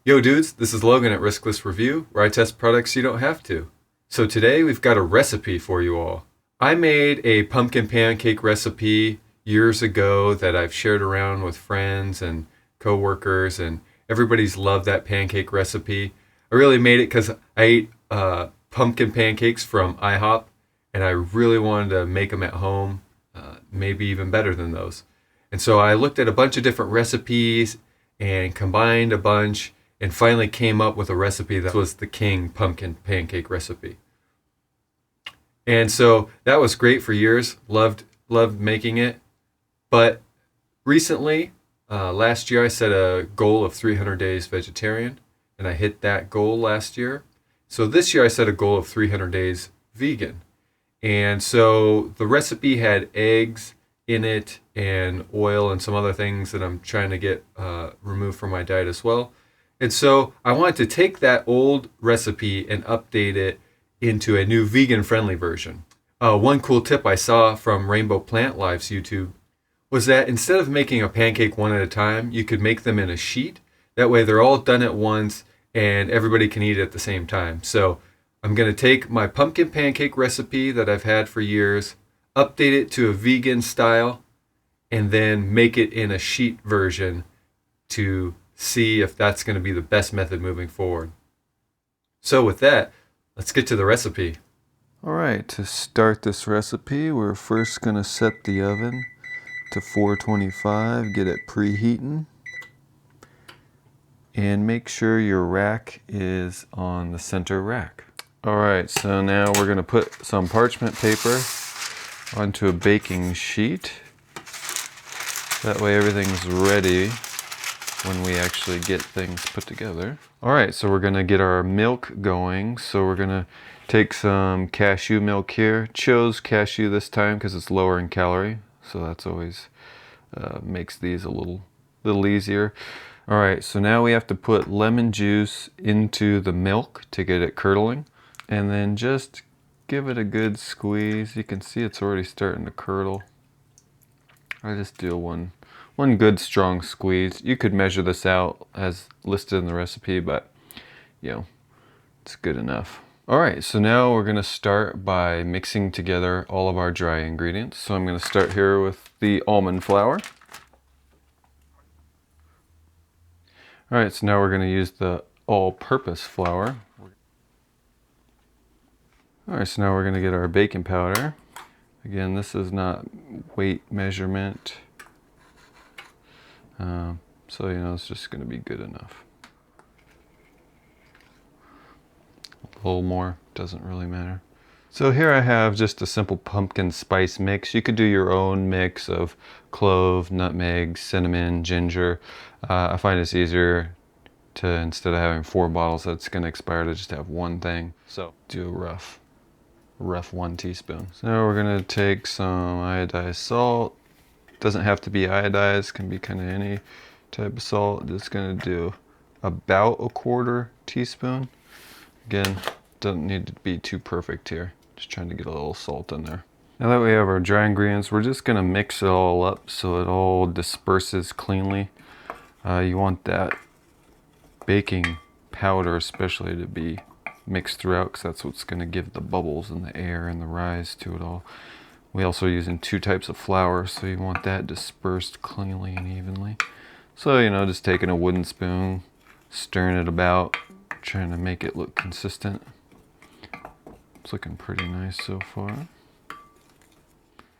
Yo dudes, this is Logan at Riskless Review, where I test products you don't have to. So today we've got a recipe for you all. I made a pumpkin pancake recipe years ago that I've shared around with friends and coworkers, and everybody's loved that pancake recipe. I really made it because I ate pumpkin pancakes from IHOP, and I really wanted to make them at home, maybe even better than those. And so I looked at a bunch of different recipes and combined a bunch and finally came up with a recipe that was the king pumpkin pancake recipe. And so that was great for years. Loved making it. But recently, last year, I set a goal of 300 days vegetarian, and I hit that goal last year. So this year, I set a goal of 300 days vegan. And so the recipe had eggs in it and oil and some other things that I'm trying to get removed from my diet as well. And so I wanted to take that old recipe and update it into a new vegan-friendly version. One cool tip I saw from Rainbow Plant Live's YouTube was that instead of making a pancake one at a time, you could make them in a sheet. That way they're all done at once and everybody can eat it at the same time. So I'm going to take my pumpkin pancake recipe that I've had for years, update it to a vegan style, and then make it in a sheet version to see if that's going to be the best method moving forward. So with that, let's get to the recipe. All right, to start this recipe, we're first going to set the oven to 425, get it preheating, and make sure your rack is on the center rack. All right, so now we're going to put some parchment paper onto a baking sheet. That way everything's ready when we actually get things put together. All right, so we're gonna get our milk going. So we're gonna take some cashew milk here. Chose cashew this time because it's lower in calorie. So that's always makes these a little easier. All right, so now we have to put lemon juice into the milk to get it curdling. And then just give it a good squeeze. You can see it's already starting to curdle. I just do one good strong squeeze. You could measure this out as listed in the recipe, but you know, it's good enough. All right, so now we're gonna start by mixing together all of our dry ingredients. So I'm gonna start here with the almond flour. All right, so now we're gonna use the all-purpose flour. All right, so now we're gonna get our baking powder. Again, this is not weight measurement. So, you know, it's just going to be good enough. A little more, doesn't really matter. So here I have just a simple pumpkin spice mix. You could do your own mix of clove, nutmeg, cinnamon, ginger. I find it's easier to, instead of having 4 bottles that's going to expire, to just have one thing. So do a rough 1 teaspoon. So now we're going to take some iodized salt. Doesn't have to be iodized, can be kind of any type of salt. Just going to do about a 1/4 teaspoon. Again, doesn't need to be too perfect here. Just trying to get a little salt in there. Now that we have our dry ingredients, we're just going to mix it all up so it all disperses cleanly. You want that baking powder especially to be mixed throughout, because that's what's going to give the bubbles and the air and the rise to it all. We also are using 2 types of flour, so you want that dispersed cleanly and evenly. So, you know, just taking a wooden spoon, stirring it about, trying to make it look consistent. It's looking pretty nice so far.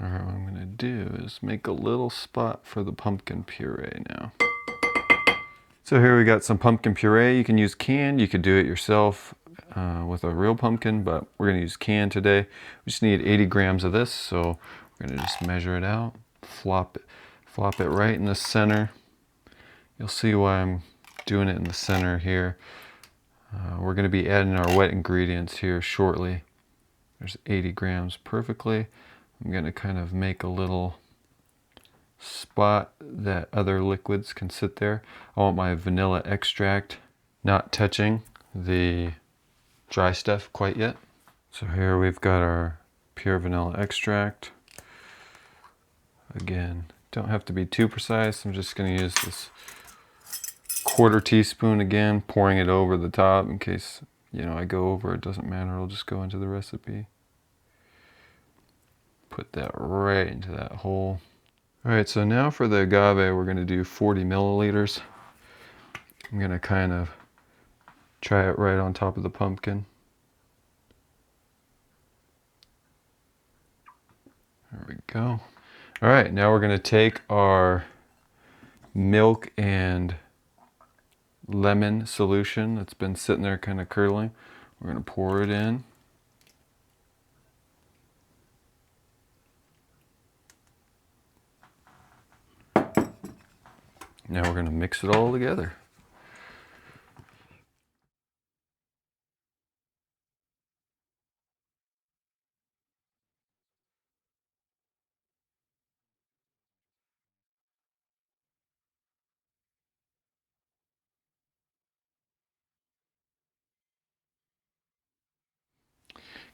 All right, what I'm gonna do is make a little spot for the pumpkin puree now. So here we got some pumpkin puree. You can use canned, you could do it yourself with a real pumpkin, but we're gonna use canned today. We just need 80 grams of this, so we're gonna just measure it out, flop it right in the center. You'll see why I'm doing it in the center here. We're gonna be adding our wet ingredients here shortly. There's 80 grams perfectly. I'm gonna kind of make a little spot that other liquids can sit there. I want my vanilla extract not touching the dry stuff quite yet. So here we've got our pure vanilla extract. Again, don't have to be too precise. I'm just going to use this 1/4 teaspoon again, pouring it over the top in case, I go over, it doesn't matter, it'll just go into the recipe. Put that right into that hole. All right, so now for the agave, we're gonna do 40 milliliters. I'm gonna kind of try it right on top of the pumpkin. There we go. All right, now we're gonna take our milk and lemon solution that's been sitting there kind of curdling. We're gonna pour it in. Now we're gonna mix it all together.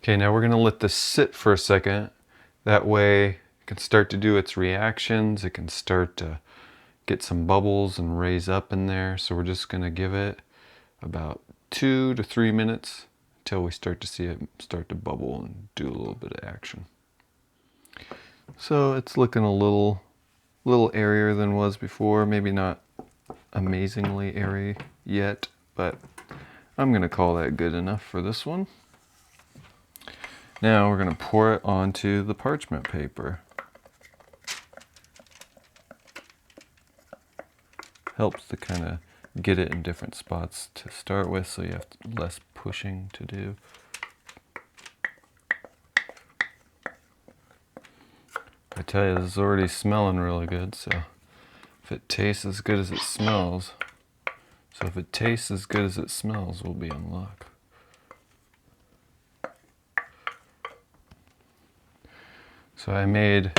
Okay, now we're gonna let this sit for a second. That way it can start to do its reactions. It can start to get some bubbles and raise up in there. So we're just gonna give it about 2 to 3 minutes until we start to see it start to bubble and do a little bit of action. So it's looking a little airier than it was before. Maybe not amazingly airy yet, but I'm gonna call that good enough for this one. Now we're gonna pour it onto the parchment paper. Helps to kind of get it in different spots to start with, so you have less pushing to do. I tell you, this is already smelling really good, so if it tastes as good as it smells, we'll be in luck. So I made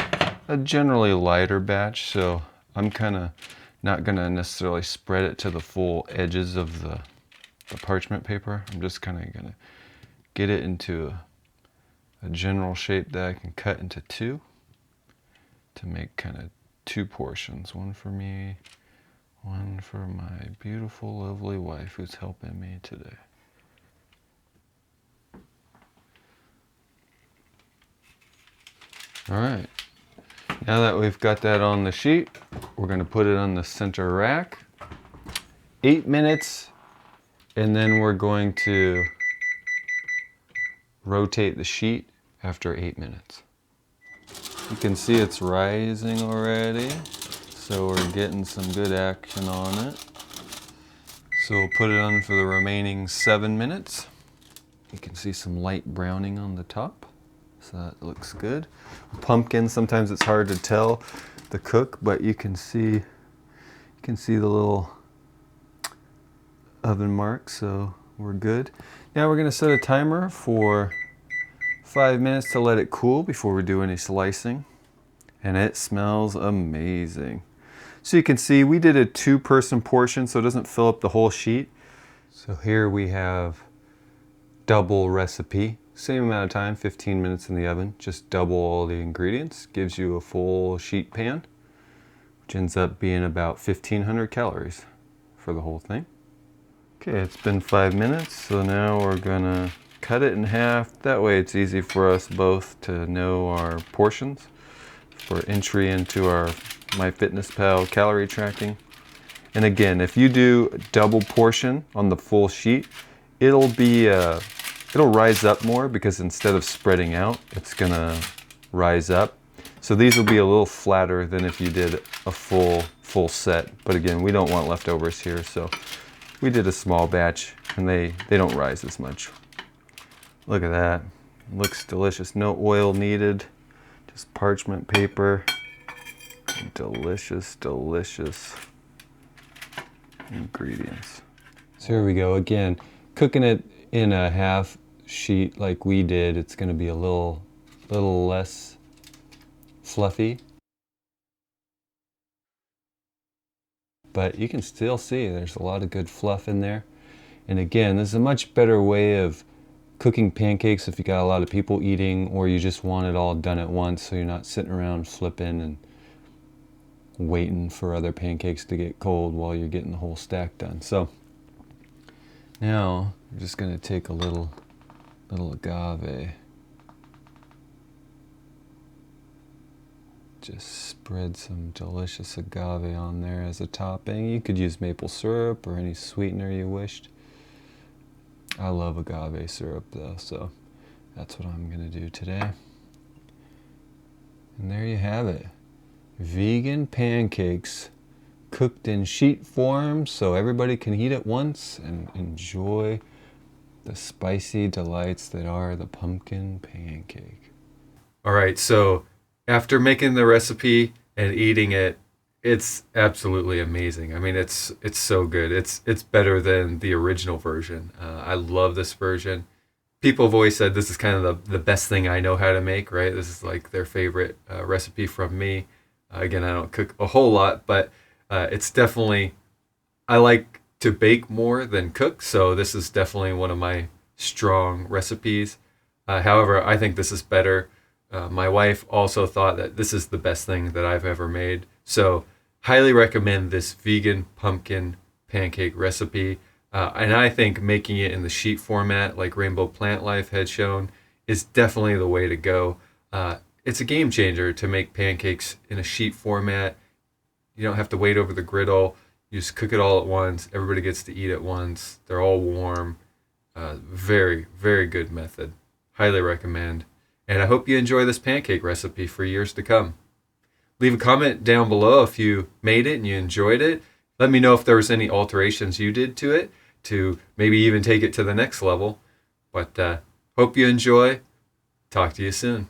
a generally lighter batch, so I'm kind of not going to necessarily spread it to the full edges of the parchment paper. I'm just kind of going to get it into a general shape that I can cut into 2 to make kind of 2 portions. One for me, one for my beautiful, lovely wife who's helping me today. All right, now that we've got that on the sheet, we're gonna put it on the center rack. 8 minutes, and then we're going to rotate the sheet after 8 minutes. You can see it's rising already, so we're getting some good action on it. So we'll put it on for the remaining 7 minutes. You can see some light browning on the top. So that looks good. Pumpkin, sometimes it's hard to tell the cook, but you can see the little oven mark, so we're good. Now we're gonna set a timer for 5 minutes to let it cool before we do any slicing. And it smells amazing. So you can see we did a 2-person portion, so it doesn't fill up the whole sheet. So here we have double recipe. Same amount of time, 15 minutes in the oven, just double all the ingredients. Gives you a full sheet pan, which ends up being about 1,500 calories for the whole thing. Okay, it's been 5 minutes, so now we're gonna cut it in half. That way it's easy for us both to know our portions for entry into our MyFitnessPal calorie tracking. And again, if you do a double portion on the full sheet, it'll rise up more because instead of spreading out, it's gonna rise up. So these will be a little flatter than if you did a full set. But again, we don't want leftovers here, so we did a small batch and they don't rise as much. Look at that, it looks delicious. No oil needed, just parchment paper. Delicious, delicious ingredients. So here we go again, cooking it in a half sheet like we did. It's going to be a little less fluffy, but you can still see there's a lot of good fluff in there. And again, this is a much better way of cooking pancakes if you got a lot of people eating, or you just want it all done at once so you're not sitting around flipping and waiting for other pancakes to get cold while you're getting the whole stack done. So now I'm just going to take a little agave. Just spread some delicious agave on there as a topping. You could use maple syrup or any sweetener you wished. I love agave syrup though, so that's what I'm going to do today. And there you have it. Vegan pancakes cooked in sheet form so everybody can eat at once and enjoy the spicy delights that are the pumpkin pancake. All right, so after making the recipe and eating it, it's absolutely amazing. I mean, it's so good. It's better than the original version. I love this version. People have always said this is kind of the best thing I know how to make, right? This is like their favorite recipe from me. Again, I don't cook a whole lot, but it's definitely, I like to bake more than cook, so this is definitely one of my strong recipes. However, I think this is better. My wife also thought that this is the best thing that I've ever made. So highly recommend this vegan pumpkin pancake recipe. And I think making it in the sheet format like Rainbow Plant Life had shown is definitely the way to go. It's a game changer to make pancakes in a sheet format. You don't have to wait over the griddle. You just cook it all at once. Everybody gets to eat at once. They're all warm. Very, very good method. Highly recommend. And I hope you enjoy this pancake recipe for years to come. Leave a comment down below if you made it and you enjoyed it. Let me know if there was any alterations you did to it to maybe even take it to the next level. But hope you enjoy. Talk to you soon.